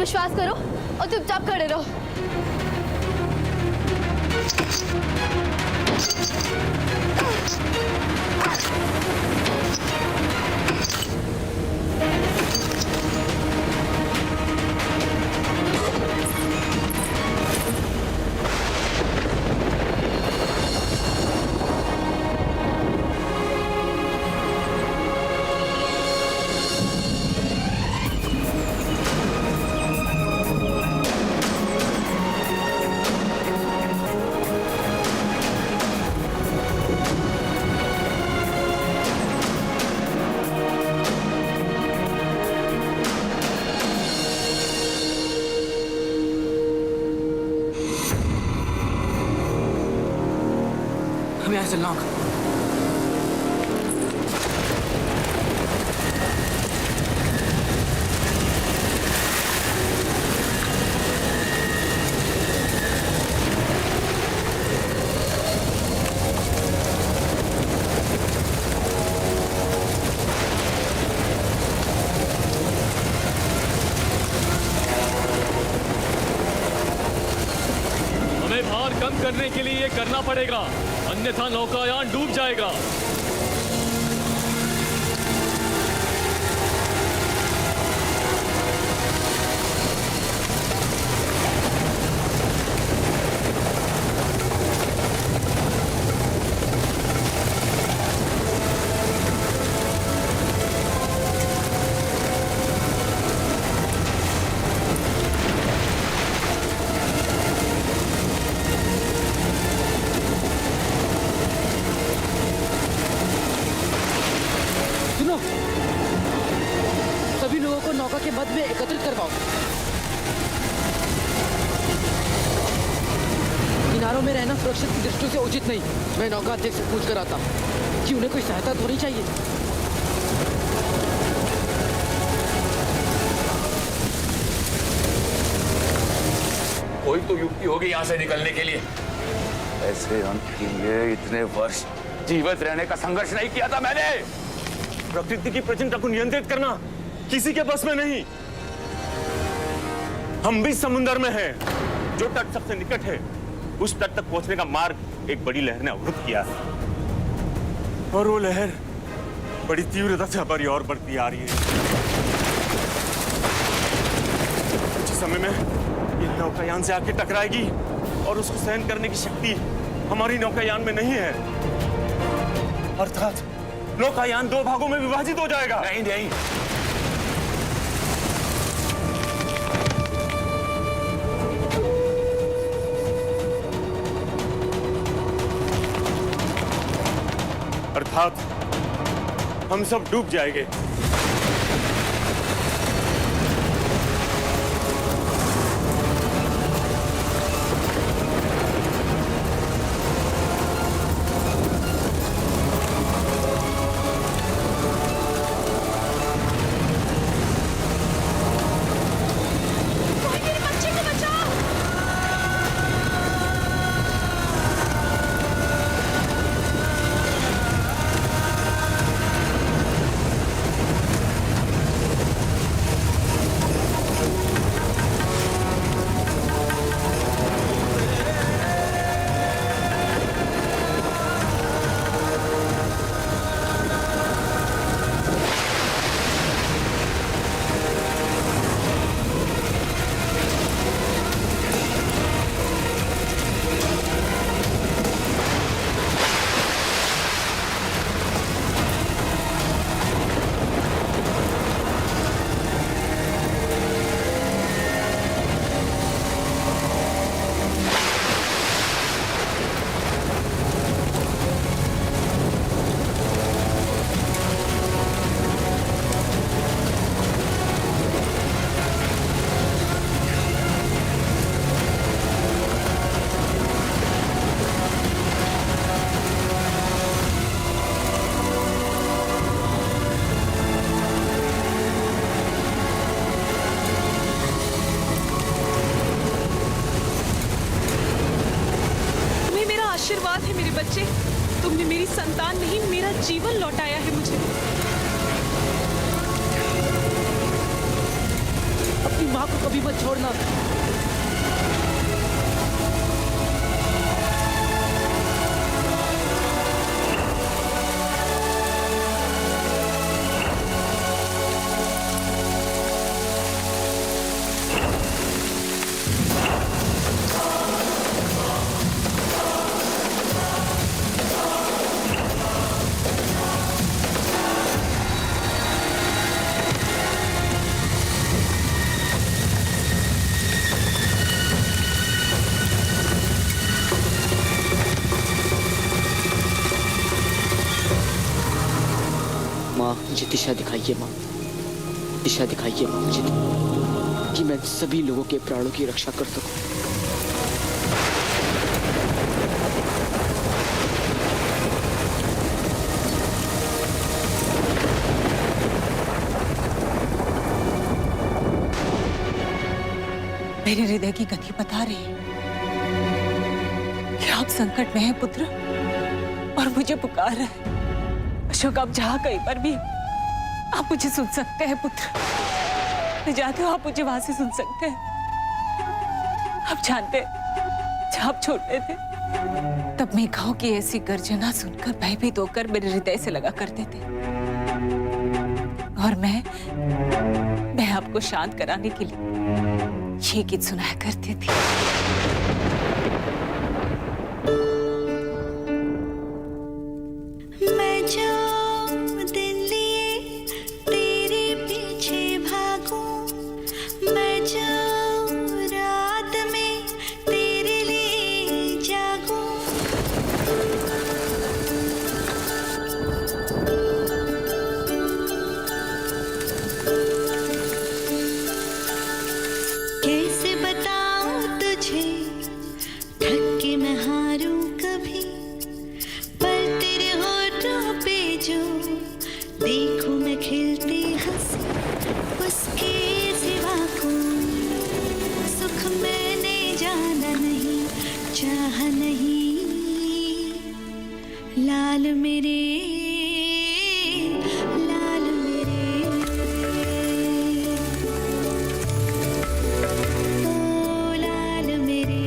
विश्वास करो और चुपचाप खड़े रहो। हमें यहाँ चलना होगा। हमें भार कम करने के लिए ये करना पड़ेगा, अन्यथा नौकायान डूब जाएगा। सुनो, सभी लोगों को नौका के मध्य में एकत्रित करवाओ। किनारों में रहना सुरक्षित की दृष्टि से उचित नहीं। मैं नौका अध्यक्ष से पूछ कर आता हूँ कि उन्हें कोई सहायता तो नहीं चाहिए। कोई तो युक्ति होगी यहाँ से निकलने के लिए। ऐसे अंत के लिए इतने वर्ष जीवित रहने का संघर्ष नहीं किया था मैंने। प्रकृति की प्रचंडता को नियंत्रित करना किसी के बस में नहीं। हम भी समुद्र में हैं। जो तट सबसे निकट है उस तट तक पहुंचने का मार्ग एक बड़ी लहर ने अवरुद्ध किया है, और वो लहर बड़ी तीव्रता से हमारी ओर बढ़ती आ रही है। कुछ समय में ये नौकायान से आके टकराएगी और उसको सहन करने की शक्ति हमारी नौकायान में नहीं है। अर्थात नौकायान दो भागों में विभाजित हो जाएगा। नहीं नहीं, अर्थात हम सब डूब जाएंगे। आशीर्वाद है मेरे बच्चे। तुमने मेरी संतान नहीं, मेरा जीवन लौटाया है मुझे। अपनी माँ को कभी मत छोड़ना। माँ मुझे दिशा दिखाइए, माँ दिशा दिखाइए माँ मुझे, कि मैं सभी लोगों के प्राणों की रक्षा कर सकूं। मेरे हृदय की गति बता रही है कि आप संकट में हैं पुत्र, और मुझे पुकार रहे हैं। अशोक, आप जहाँ कहीं पर भी आप मुझे सुन सकते हैं पुत्र। मैं जानती हूँ आप मुझे वहां से सुन सकते हैं। आप जानते हैं जब आप छोटे थे तब मेघाओं की ऐसी गर्जना सुनकर भयभीत होकर मेरे हृदय से लगा करते थे, और मैं आपको शांत कराने के लिए ये गीत सुनाया करती थी। लाल मेरे, लाल मेरे, ओ लाल मेरे।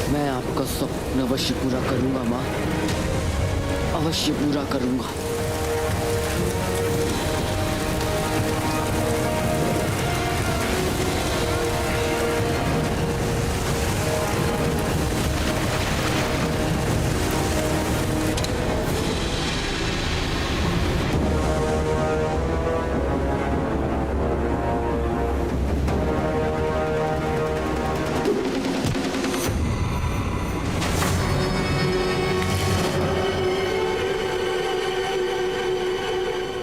मैं आपका स्वप्न अवश्य पूरा करूंगा माँ, अवश्य पूरा करूंगा।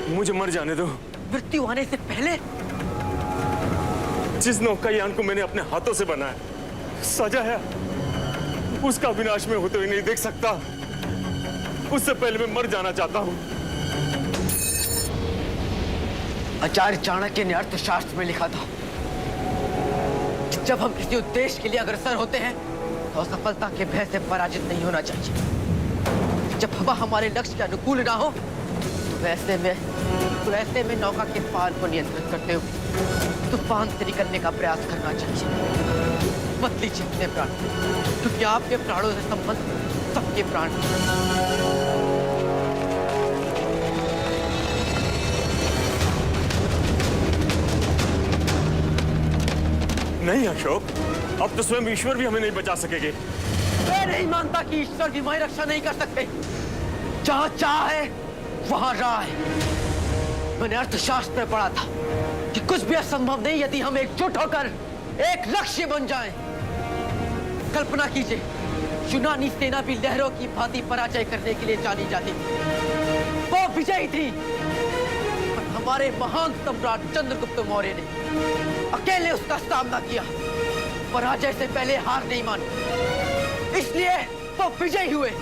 मुझे मर जाने दो। मृत्यु आने से पहले? जिस नौकायान को मैंने अपने हाथों से बनाया, सजाया, उसका विनाश में होते हुए नहीं देख सकता। उससे पहले मैं मर जाना चाहता हूं। आचार्य चाणक्य ने अर्थशास्त्र में लिखा था कि जब हम किसी उद्देश्य के लिए अग्रसर होते हैं तो असफलता के भय से पराजित नहीं होना चाहिए। जब हवा हमारे लक्ष्य के अनुकूल ना हो तो ऐसे में नौका के पाल को नियंत्रित करते हुए तूफान से निकलने का प्रयास करना चाहिए। मत लीजिए अपने प्राण, क्योंकि आपके प्राणों से संबंध सबके प्राण। नहीं अशोक, अब तो स्वयं ईश्वर भी हमें नहीं बचा सकेंगे। मैं नहीं मानता कि ईश्वर भी हमारी रक्षा नहीं कर सकते। जहां चाह है वहां राह है। मैंने अर्थशास्त्र में पढ़ा था कि कुछ भी असंभव नहीं यदि हम एकजुट होकर एक लक्ष्य बन जाएं। कल्पना कीजिए, यूनानी सेना भी लहरों की भांति पराजय करने के लिए जानी जाती थी। वो विजयी थी, पर हमारे महान सम्राट चंद्रगुप्त मौर्य ने अकेले उसका सामना किया। पराजय से पहले हार नहीं मानी, इसलिए वो विजयी हुए।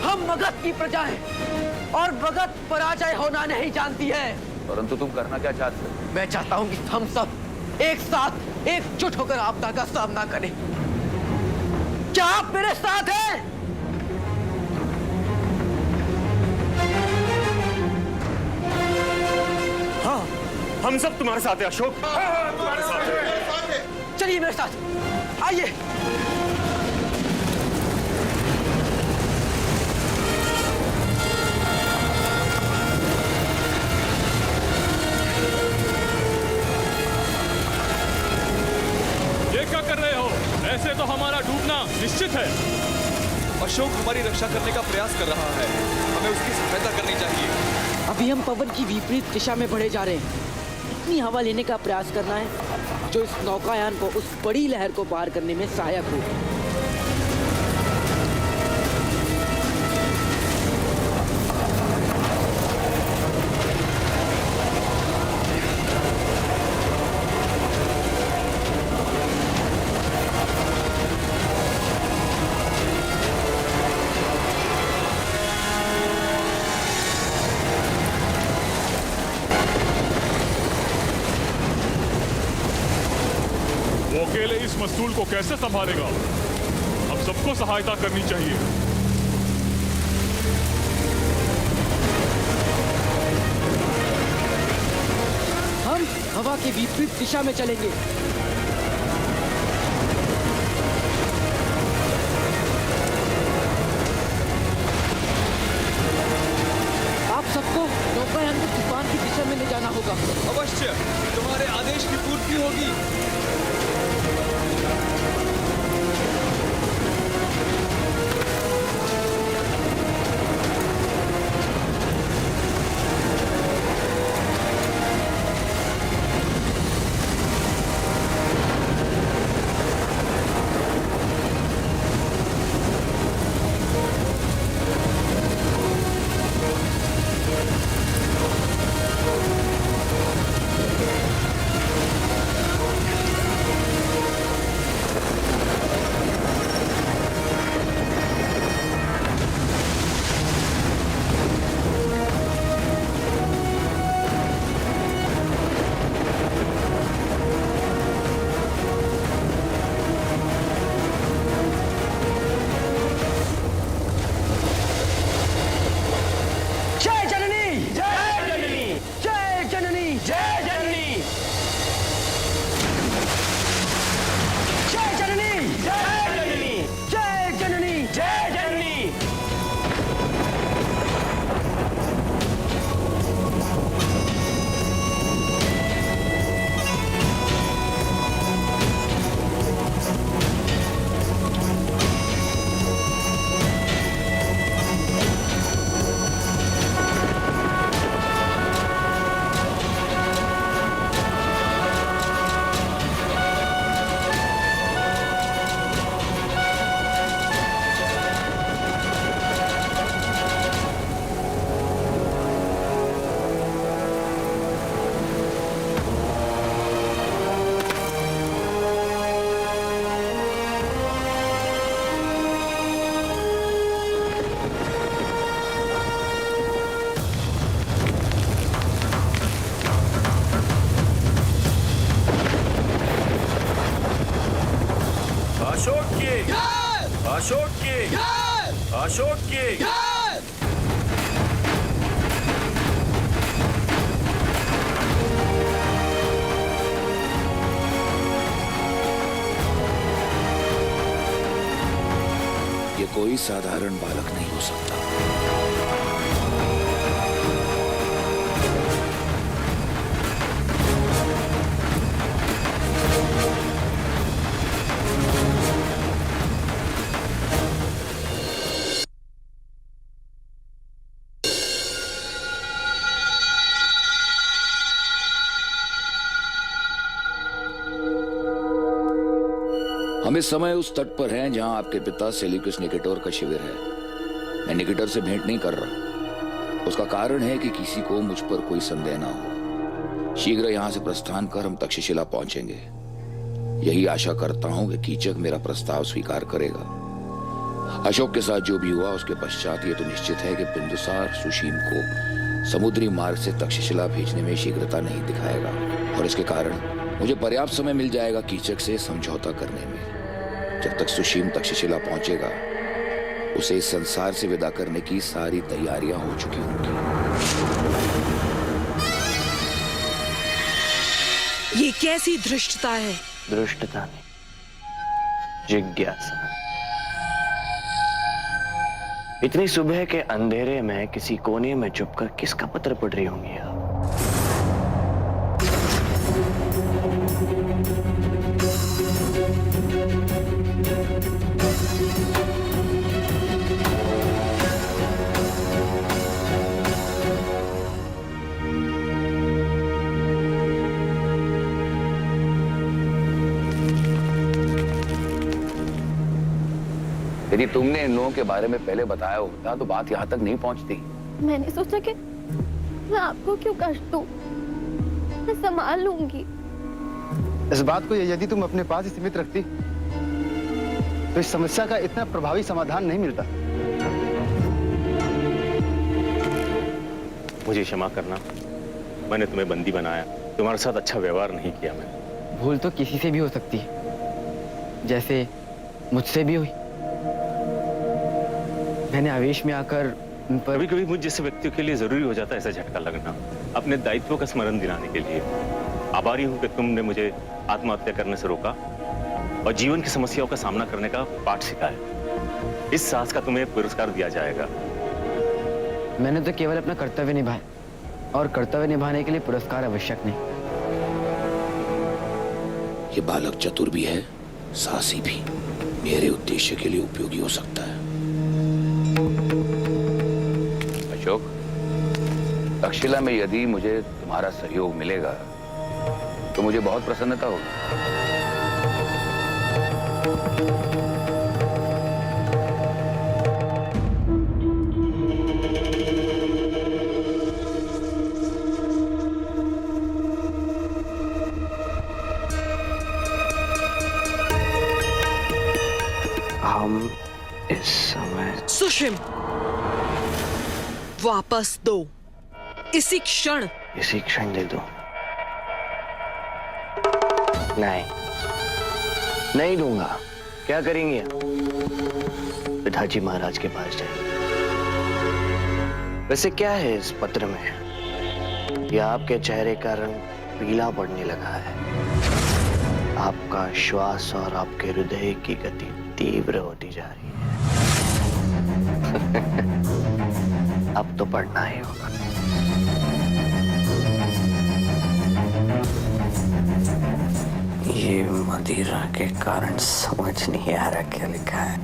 हम मगध की प्रजा हैं और मगध पराजय होना नहीं जानती है। परंतु तुम करना क्या चाहते हो? मैं चाहता हूं कि हम सब एक साथ एकजुट होकर आपदा का सामना करें। क्या आप मेरे साथ हैं? हाँ, हम सब तुम्हारे साथ हैं अशोक। हाँ, तुम्हारे साथ हैं। चलिए मेरे साथ, आइए। ये क्या कर रहे हो? ऐसे तो हमारा डूबना निश्चित है। अशोक हमारी रक्षा करने का प्रयास कर रहा है, हमें उसकी सहायता करनी चाहिए। अभी हम पवन की विपरीत दिशा में बढ़े जा रहे हैं। इतनी हवा लेने का प्रयास करना है जो इस नौकायान को उस बड़ी लहर को पार करने में सहायक हो। वो अकेले इस मस्तूल को कैसे संभालेगा? हम सबको सहायता करनी चाहिए। हम हवा के विपरीत दिशा में चलेंगे। आप सबको नौकायान को तूफान की दिशा में ले जाना होगा। अवश्य, तुम्हारे आदेश की पूर्ति होगी। अशोक की अशोक की ये कोई साधारण बालक नहीं हो सकता। हम इस समय उस तट पर हैं जहां आपके पिता सेल्यूकस निकेटर का शिविर है। मैं निकेटर से भेंट नहीं कर रहा। उसका कारण है कि किसी को मुझ पर कोई संदेह ना हो। शीघ्र यहां से प्रस्थान कर हम तक्षशिला पहुंचेंगे। यही आशा करता हूं कि कीचक मेरा प्रस्ताव स्वीकार करेगा। अशोक के साथ जो भी हुआ उसके पश्चात ये तो निश्चित है कि बिंदुसार सुशीम को समुद्री मार्ग से तक्षशिला भेजने में शीघ्रता नहीं दिखाएगा और इसके कारण मुझे पर्याप्त समय मिल जाएगा कीचक से समझौता करने में। जब तक सुशीम तक्षशिला पहुंचेगा उसे इस संसार से विदा करने की सारी तैयारियां हो चुकी होंगी। ये कैसी धृष्टता है? दृष्टता नहीं, जिज्ञासा। इतनी सुबह के अंधेरे में किसी कोने में छुपकर किसका पत्र पढ़ रही होंगी आप? यदि तुमने इन लोगों के बारे में पहले बताया होता तो बात यहाँ तक नहीं पहुँचती। मैंने सोचा कि मैं आपको क्यों कष्ट दूं, मैं संभाल लूंगी। इस बात को यदि तुम अपने पास ही सीमित रखती तो इस समस्या का इतना प्रभावी समाधान नहीं मिलता। मुझे क्षमा करना, मैंने तुम्हें बंदी बनाया, तुम्हारे साथ अच्छा व्यवहार नहीं किया मैंने। भूल तो किसी से भी हो सकती है, जैसे मुझसे भी हुई। मैंने आवेश में आकर उन पर कभी कभी मुझ जैसे व्यक्तियों के लिए जरूरी हो जाता है ऐसा झटका लगना, अपने दायित्व का स्मरण दिलाने के लिए। आभारी हूं कि तुमने मुझे आत्महत्या करने से रोका और जीवन की समस्याओं का सामना करने का पाठ सिखाया। इस साहस का तुम्हें पुरस्कार दिया जाएगा। मैंने तो केवल अपना कर्तव्य निभाया और कर्तव्य निभाने के लिए पुरस्कार आवश्यक नहीं। ये बालक चतुर भी है, साहसी भी, मेरे उद्देश्य के लिए उपयोगी हो सकता है। अशोक, तक्षशिला में यदि मुझे तुम्हारा सहयोग मिलेगा तो मुझे बहुत प्रसन्नता होगी। हम इस समय सुशिम, वापस दो इसी क्षण। इसी क्षण दे दो। नहीं, नहीं दूंगा। क्या करेंगे? पिताजी महाराज के पास जाए। वैसे क्या है इस पत्र में? यह आपके चेहरे का रंग पीला पड़ने लगा है, आपका श्वास और आपके हृदय की गति तीव्र होती जा रही है। अब तो पढ़ना ही होगा। ये मदिरा के कारण समझ नहीं आ रहा क्या लिखा है।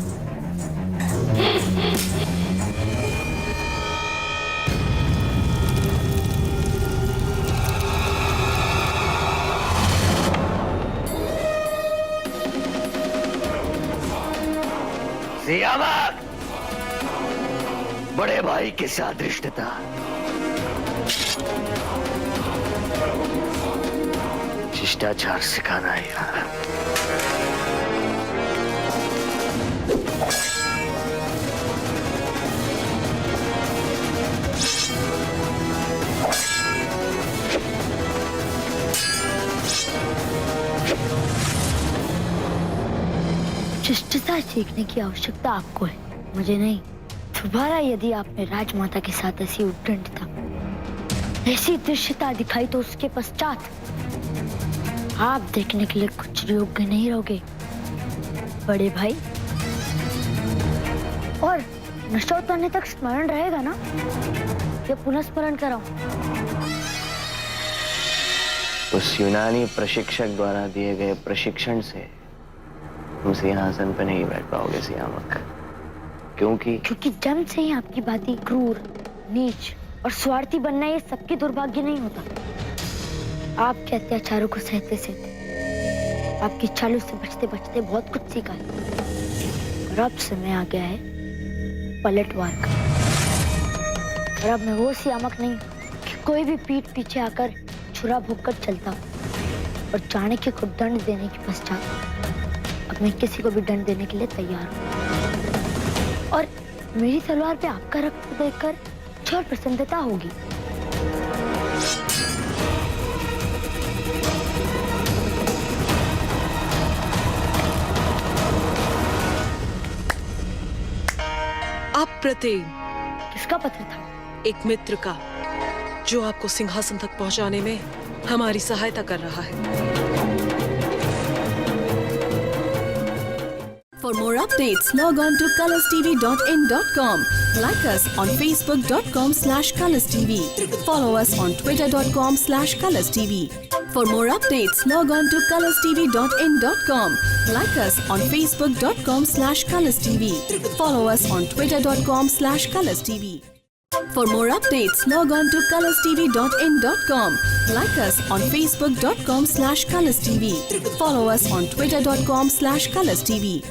सियामक, बड़े भाई के साथ रिश्ता, शिष्टाचार सिखाना है यार। शिष्टता सीखने की आवश्यकता आपको है, मुझे नहीं। दोबारा यदि आप में राजमाता के साथ ऐसी उद्दंडता, ऐसी दृश्यता दिखाई तो उसके पश्चात आप देखने के लिए कुछ योग्य नहीं रहोगे बड़े भाई। और नशा उतरने तक स्मरण रहेगा ना? या पुनः स्मरण कराऊं? उस यूनानी प्रशिक्षक द्वारा दिए गए प्रशिक्षण से तुम सिंहासन पर नहीं बैठ पाओगे सियामक। क्योंकि जन्म से ही आपकी बातें क्रूर, नीच और स्वार्थी बनना ये सबके दुर्भाग्य नहीं होता। आपके अत्याचारों को सहते सहते, आपकी चालों से बचते बचते बहुत कुछ सीखा है। और अब समय आ गया है पलटवार का। और अब मैं वो सियामक नहीं कि कोई भी पीठ पीछे आकर छुरा भोग कर चलता, और चाणक्य को दंड देने के पश्चात अब मैं किसी को भी दंड देने के लिए तैयार हूँ। और मेरी तलवार पे आपका रक्त देखकर और प्रसन्नता होगी। अप्रतिम। किसका पत्र था? एक मित्र का, जो आपको सिंहासन तक पहुंचाने में हमारी सहायता कर रहा है। For more updates, log on to colorstv.in.com. Like us on facebook.com/colorstv. Follow us on twitter.com/colorstv. For more updates, log on to colorstv.in.com. Like us on facebook.com/colorstv. Follow us on twitter.com/colorstv. For more updates, log on to colorstv.in.com. Like us on facebook.com/colorstv. Follow us on twitter.com/colorstv.